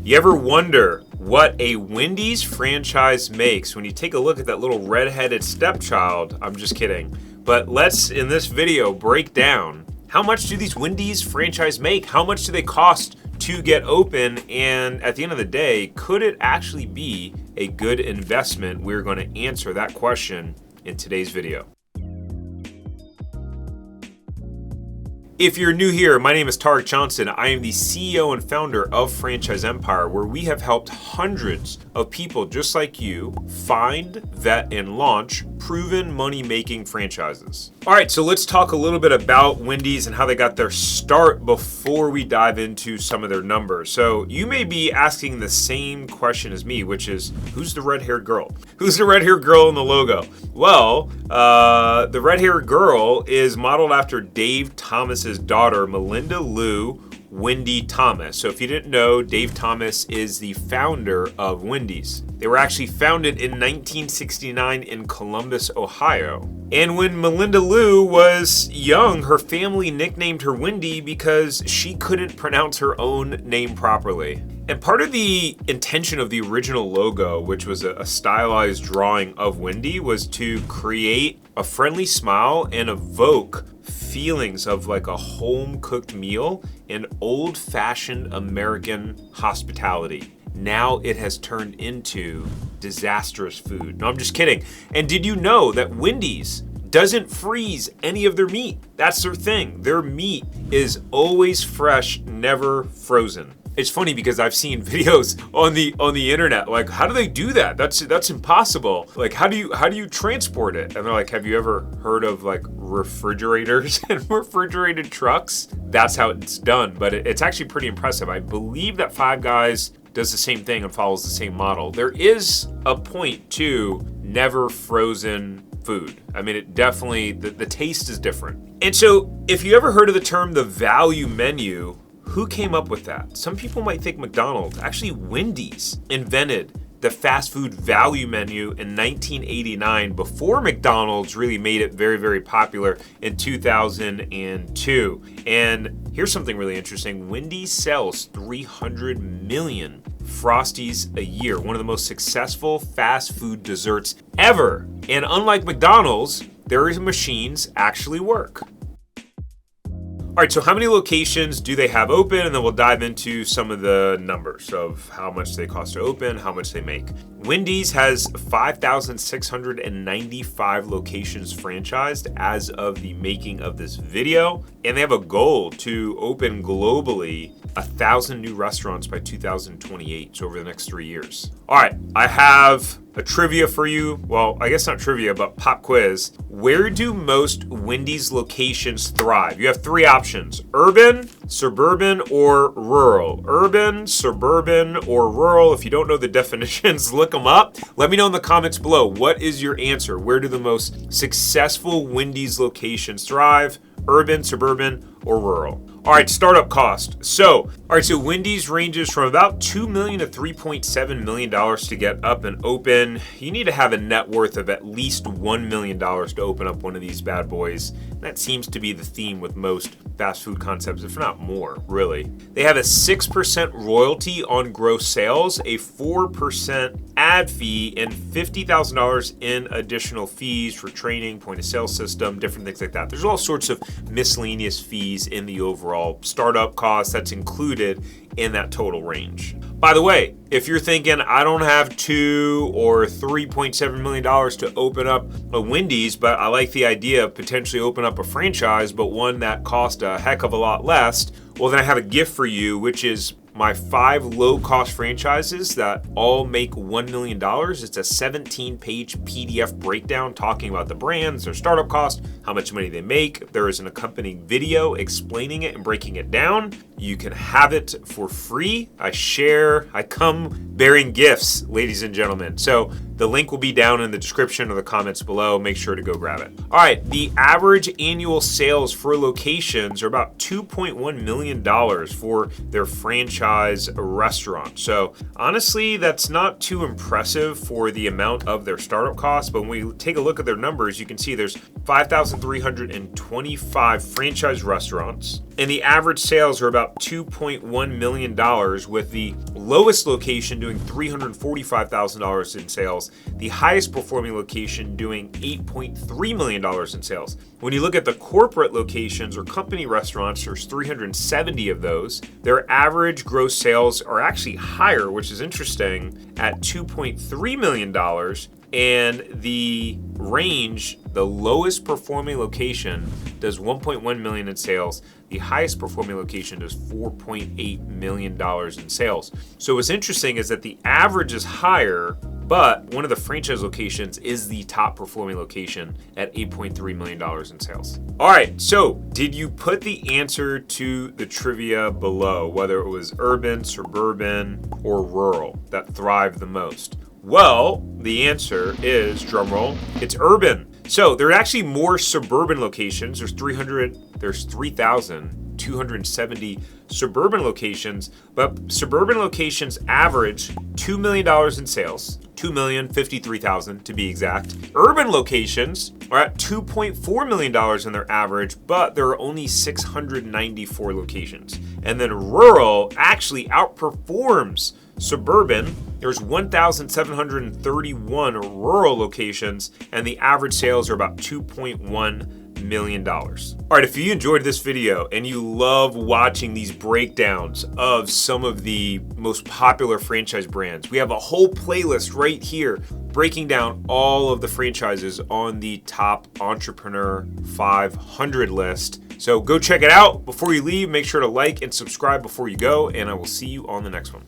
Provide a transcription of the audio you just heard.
You ever wonder what a Wendy's franchise makes when you take a look at that little red-headed stepchild? I'm just kidding. But let's, in this video, break down how much do these Wendy's franchise make? How much do they cost to get open? And at the end of the day, could it actually be a good investment? We're going to answer that question in today's video. If you're new here, my name is Tarek Johnson. I am the CEO and founder of Franchise Empire, where we have helped hundreds of people just like you find, vet, and launch proven money-making franchises. All right, so let's talk a little bit about Wendy's and how they got their start before we dive into some of their numbers. So you may be asking the same question as me, which is, who's the red-haired girl? Who's the red-haired girl in the logo? Well, the red-haired girl is modeled after Dave Thomas's daughter, Melinda Lou Wendy Thomas. So if you didn't know, Dave Thomas is the founder of Wendy's. They were actually founded in 1969 in Columbus, Ohio. And when Melinda Lou was young, her family nicknamed her Wendy because she couldn't pronounce her own name properly. And part of the intention of the original logo, which was a stylized drawing of Wendy, was to create a friendly smile and evoke feelings of like a home-cooked meal and old-fashioned American hospitality. Now it has turned into disastrous food. No, I'm just kidding. And did you know that Wendy's doesn't freeze any of their meat? That's their thing. Their meat is always fresh, never frozen. It's funny because I've seen videos on the internet, like, how do they do that? That's impossible. Like, how do you transport it? And they're like, have you ever heard of like refrigerators and refrigerated trucks? That's how it's done, but it's actually pretty impressive. I believe that Five Guys does the same thing and follows the same model. There is a point to never frozen food. I mean, it definitely, the taste is different. And so if you ever heard of the term the value menu, who came up with that? Some people might think McDonald's. Actually, Wendy's invented the fast food value menu in 1989 before McDonald's really made it very, very popular in 2002. And here's something really interesting. Wendy's sells 300 million Frosties a year, one of the most successful fast food desserts ever. And unlike McDonald's, their machines actually work. All right, so how many locations do they have open? And then we'll dive into some of the numbers of how much they cost to open, how much they make. Wendy's has 5,695 locations franchised as of the making of this video. And they have a goal to open globally 1,000 new restaurants by 2028, so over the next 3 years. All right, I have a trivia for you. Well, I guess not trivia, but pop quiz. Where do most Wendy's locations thrive? You have three options: urban, suburban, or rural. Urban, suburban, or rural. If you don't know the definitions, look them up. Let me know in the comments below. What is your answer? Where do the most successful Wendy's locations thrive? Urban, suburban, or rural? All right, startup cost. So Wendy's ranges from about $2 million to $3.7 million to get up and open. You need to have a net worth of at least $1 million to open up one of these bad boys. That seems to be the theme with most fast food concepts, if not more, really. They have a 6% royalty on gross sales, a 4% ad fee, and $50,000 in additional fees for training, point of sale system, different things like that. There's all sorts of miscellaneous fees in the overall startup cost that's included in that total range. By the way, if you're thinking, I don't have $2 or $3.7 million to open up a Wendy's, but I like the idea of potentially open up a franchise, but one that costs a heck of a lot less, well, then I have a gift for you, which is my 5 low-cost franchises that all make $1 million. It's a 17-page PDF breakdown talking about the brands, their startup cost, how much money they make. There is an accompanying video explaining it and breaking it down. You can have it for free. I come bearing gifts, ladies and gentlemen. So The link will be down in the description or the comments below. Make sure to go grab it. All right, the average annual sales for locations are about $2.1 million for their franchise restaurant. So honestly, that's not too impressive for the amount of their startup costs, but when we take a look at their numbers, you can see there's 5,325 franchise restaurants, and the average sales are about $2.1 million, with the lowest location doing $345,000 in sales, the highest performing location doing $8.3 million in sales. When you look at the corporate locations or company restaurants, there's 370 of those. Their average gross sales are actually higher, which is interesting, at $2.3 million. And the range, the lowest performing location does $1.1 million in sales. The highest performing location does $4.8 million in sales. So what's interesting is that the average is higher, but one of the franchise locations is the top performing location at $8.3 million in sales. All right, so did you put the answer to the trivia below, whether it was urban, suburban, or rural that thrived the most? Well, the answer is, drumroll, it's urban. So there are actually more suburban locations. There's 3,270 suburban locations, but suburban locations average $2 million in sales, $2,053,000 to be exact. Urban locations are at $2.4 million in their average, but there are only 694 locations. And then rural actually outperforms suburban. There's 1,731 rural locations, and the average sales are about $2.1 million. All right, if you enjoyed this video and you love watching these breakdowns of some of the most popular franchise brands, we have a whole playlist right here breaking down all of the franchises on the top Entrepreneur 500 list. So go check it out. Before you leave, make sure to like and subscribe before you go, and I will see you on the next one.